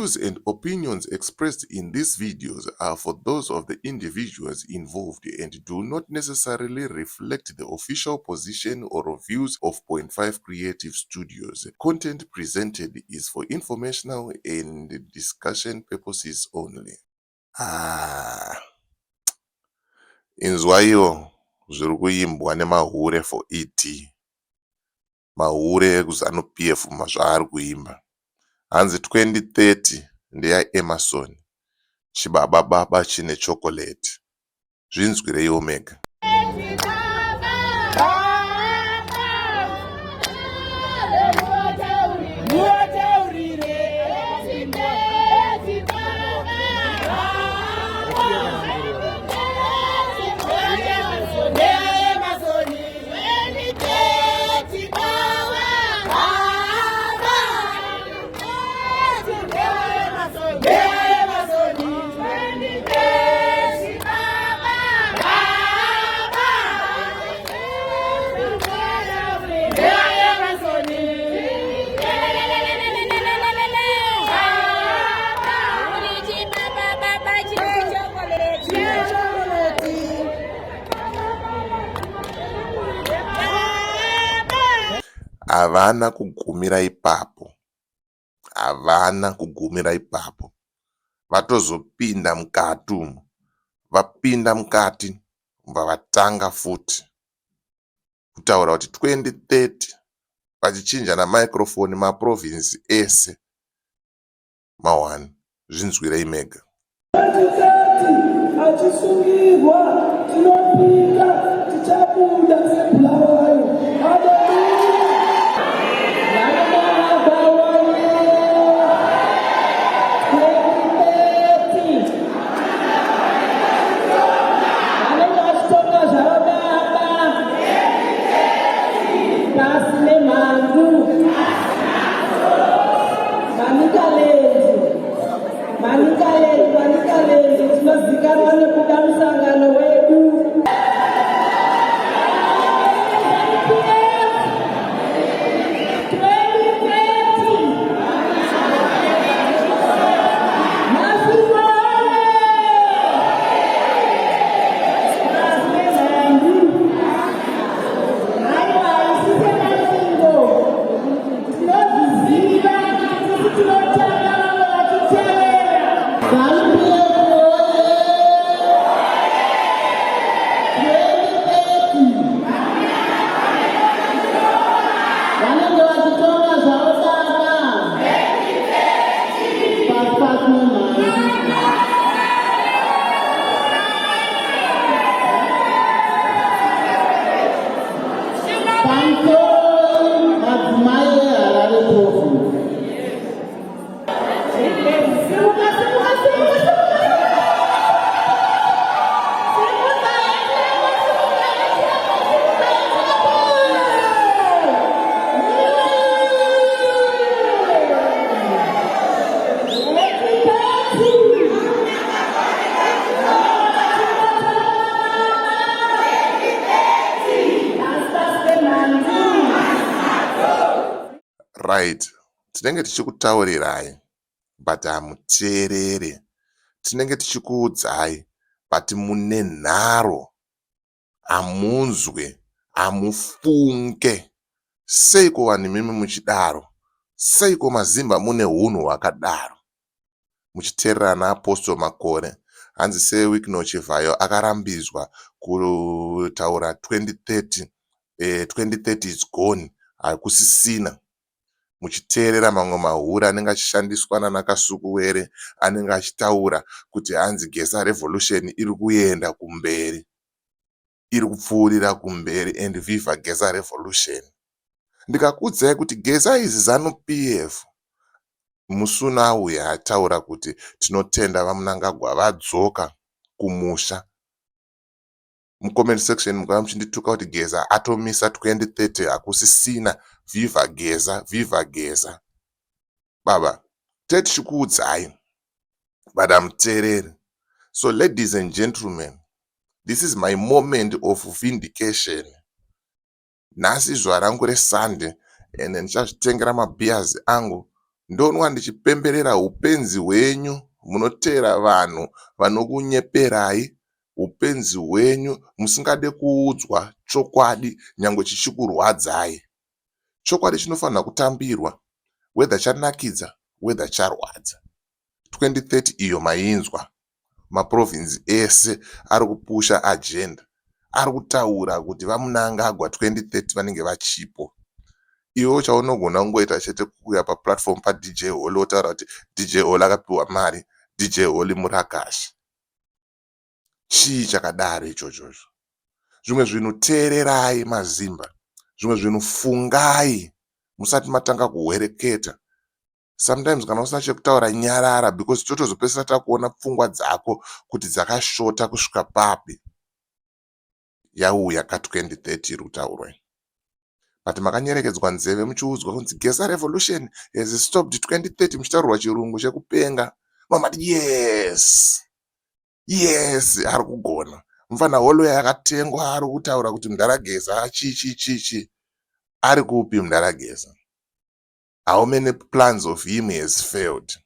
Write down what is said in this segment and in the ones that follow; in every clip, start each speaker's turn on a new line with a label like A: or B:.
A: views and opinions expressed in these videos are for those of the individuals involved and do not necessarily reflect the official position or views of Point 5 Creative Studios. Content presented is for informational and discussion purposes only. Inzwaiwo zviri kuimbwa nemahure for ET. Mahure ekuZANU-PF zvaari kuimba. Hanzi 2030 ndeyaEmmerson. Chibaba baba chine chocolate. Zvinzwirei Omega. Havana kugumira ipapo. Havana kugumira ipapo. Vatozopinda mukati umu. Vapinda mukati vatanga futi kutaura kuti 2030 vachichinja namaikrofoni maprovinsi ese mawani. Zvinzwirei Mega.
B: Achisungirwa tinopinda tichabuda sebulawayo.
A: Right. Tinenge tichikutaurirai but hamuteerere. Tinenge tichikuudzai but mune nharo. Hamunzwe, hamufunge. Seiko vanhu mimi muchidaro? Seiko mazimba mune hunhu hwakadaro? Muchiteerera naApostle Makore. Hanzi seWicknell Chivhayo akarambidzwa kutaura 2030. 2030 is gone. Hakusisina. Muchiteerera mamwe mahura anenge achishandiswa naNakasukuwere anenge achitaura kuti hanzi Geza Revolution iri kuenda kumberi. Iri kupfuurira kumberi and Viva Geza Revolution. Ndikakuudzai kuti Geza is ZANU-PF. Musuna uya ataura kuti tinotenda vaMnangagwa vadzoka kumusha. Mucomment section mukava muchindituka kuti Geza atomisa 2030 hakusisina. Viva Geza, Viva Geza. Baba, tichikuudzai but hamuteereri. So ladies and gentlemen, this is my moment of vindication. Nhasi zuva rangu reSunday and ndichazvitengera mabhiyazi angu ndonwa ndichipemberera upenzi hwenyu munotera vanhu vanokunyeperai, upenzi hwenyu musingade kuudzwa chokwadi nyangwe chichikurwadzai. Chokwadi chinofanira kutambirwa, whether chanakidza whether charwadza. 2030 iyo mainzwa, maprovinsi ese ari kupusha agenda, ari kutaura kuti vaMunangagwa 2030 vanenge vachipo. Iwo chaunogona kungoita chete kuuya paplatform paDJ Hall wotaura kuti DJ Hall akapiwa mari, DJ Hall murakashi. Chii chakadaro ichocho? Zvimwe zvinhu teererai mazimba, zvimwe zvinhu fungai musati matanga kuhwereketa. Sometimes kana usina chekutaura nyarara, because totozopedzisira takuona pfungwa dzako kuti dzakashota kusvika papi. Yauya ka2030 iri kutaurwa. But makanyerekedzwa nzeve muchiudzwa kunzi Geza revolution has stopped 2030 muchitaurwa chirungu chekupenga. Mamati yes, ari kugona. Mufana holo yakatengwa ari kutaura kuti Mndarageza chichi. Ari kupi Mndarageza? How many plans of him has failed?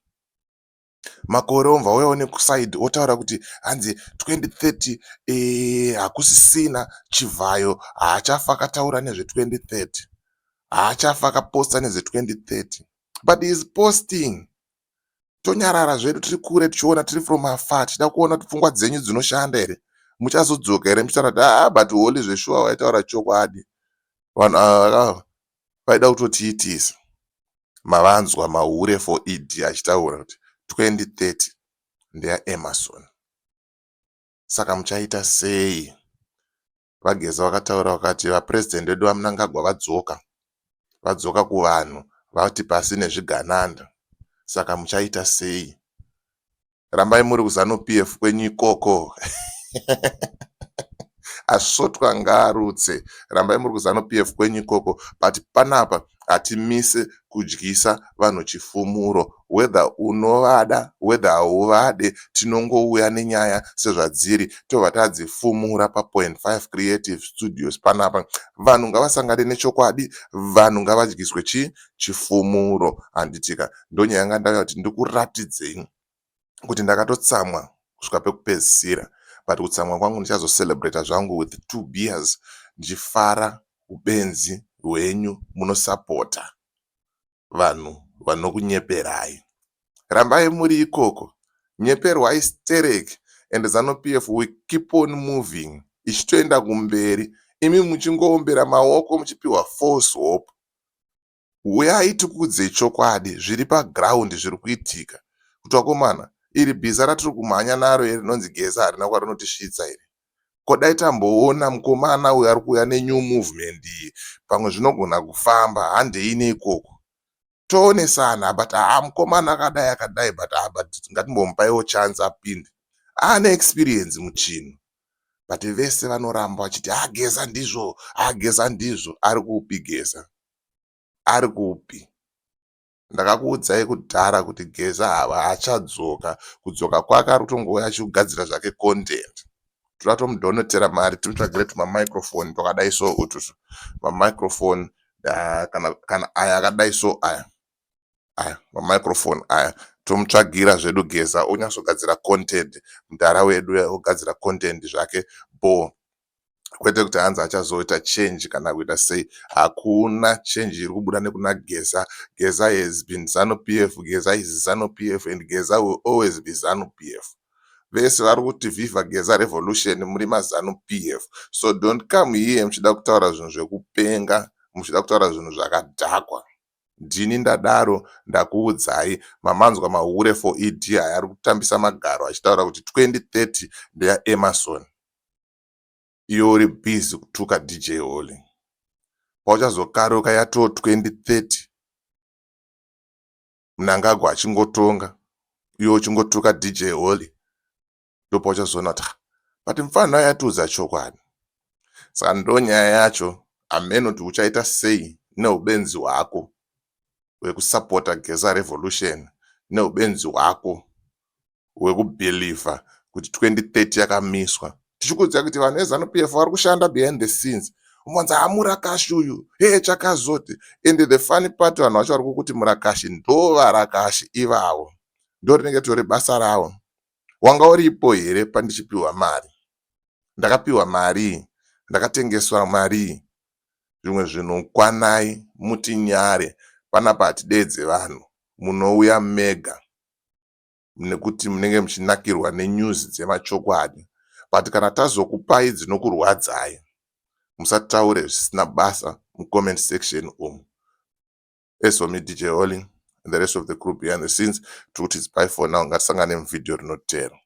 A: Makore omva weone kuside otaura kuti hanzi 2030 hakusisina chivhayo, haachafa akataura nezve 2030, haachafa akaposta nezve 2030. But he is posting. Tonyarara zvedu tiri kure tichiona tiri from afar, tichida kuona kuti pfungwa dzenyu dzinoshanda here, muchazodzoka here muchitaura kuti but holi zveshuwa waitaura chokwadi. Vanhu vaida kutotiitisa. Mavanzwa mahure for ED achitaura kuti 2030 ndeyaEmmerson. Saka muchaita sei? Vageza vakataura vakati vapresident vedu vaMunangagwa vadzoka kuvanhu vati pasi nezvigananda. Saka muchaita sei? Rambai muri kuZANU-PF kwenyu ikoko. Asvotwa ngaarutse. Rambai muri kuZANU-PF kwenyu ikoko, but panapa hatimise kudyisa vanhu chifumuro. Whether unovada whether hauvade, tinongouya nenyaya sezvadziri tobva tadzifumura pa.5 Creative Studios. Panapa vanhu ngavasangane nechokwadi, vanhu ngavadyiswe chifumuro. Handitika ndonyaya yanga ndauya kuti ndikuratidzei kuti ndakatotsamwa kusvika pekupedzisira. But kutsamwa kwangu ndichazocelebrata zvangu with 2 beers, ndichifara ubenzi hwenyu munosapota vanhu vanokunyeperai. Rambai muri ikoko. Nyeperwa istereki, and ZANU-PF we keep on moving. Ichitoenda kumberi, imi muchingoombera maoko muchipiwa false hope. Uyai tikudzei chokwadi zviri paground zviri kuitika. Kuti wakomana, iri bhiza ratiri kumhanya naro rinonzi Geza harina kwarinotisvitsa here. Kodai tamboona mukomana uyu ari kuuya nenew movement iyi, pamwe zvinogona kufamba, handei neikoko. Toonesana, but mukomana akadai, but ngatimbomupaiwo chance apinde. Ane experience muchinhu. But vese vanoramba vachiti Geza ndizvo. Ari kupi Geza? Ari kupi? Ndakakuudzai kudhara kuti Geza haachadzoka. Kudzoka kwake ari kutongouya achigadzira zvake content. Totomudhonotera mari timutsvagire tumamicrophone twakadai so ututu. Mamicrophone kana aya akadai so aya. Mamicrophone aya tomutsvagira zvedu Geza onyatsogadzira content. Mudhara wedu ogadzira content zvake bo. Kwete kuti hanzi achazoita change kana kuita sei. Hakuna change iri kubuda nekuna Geza. Geza has been ZANU-PF, Geza is ZANU-PF, and Geza will always be ZANU-PF. Vese vari kuti viva Geza revolution muri maZANU-PF. So don't come here muchida kutaura zvinhu zvekupenga, muchida kutaura zvinhu zvakadhakwa. Ndini ndadaro ndakuudzai. Mamanzwa mahure for ED aya ari kutambisa magaro achitaura kuti 2030 ndeyaEmmerson. Iyo uri busy kutuka DJ Hall. Pauchazokaruka yatoo 2030 Mnangagwa achingotonga, iwo uchingotuka DJ Hall. Ndopauchazoona kuti but mufana yatiudza chokwadi. Saka ndonyaya yacho. Ameno kuti uchaita sei neubenzi hwako hwekusapota Geza revolution, neubenzi hwako hwekubhilivha kuti 2030 yakamiswa. Tichikuudza kuti vanhu veZANU-PF vari kushanda behind the scenes. umonzi Murakashi uyu chakazoti. And the funny part, vanhu vacho vari kukuti Murakashi ndo varakashi ivavo, ndo rinenge tori basa ravo. Wanga uripo here pandichipiwa mari? Ndakapiwa mari? Ndakatengeswa mari? Zvimwe zvinhu kwanai muti nyare, panapa hatidedze vanhu, munouya mega nekuti munenge muchinakirwa nenyuzi dzemachokwadi. But kana tazokupai dzinokurwadzai, musataure zvisina basa mucomment section umu. As for me, DJ Holly and the rest of the group behind the scenes, truth is bye for now. Ngatisangane muvidheo rinotevera.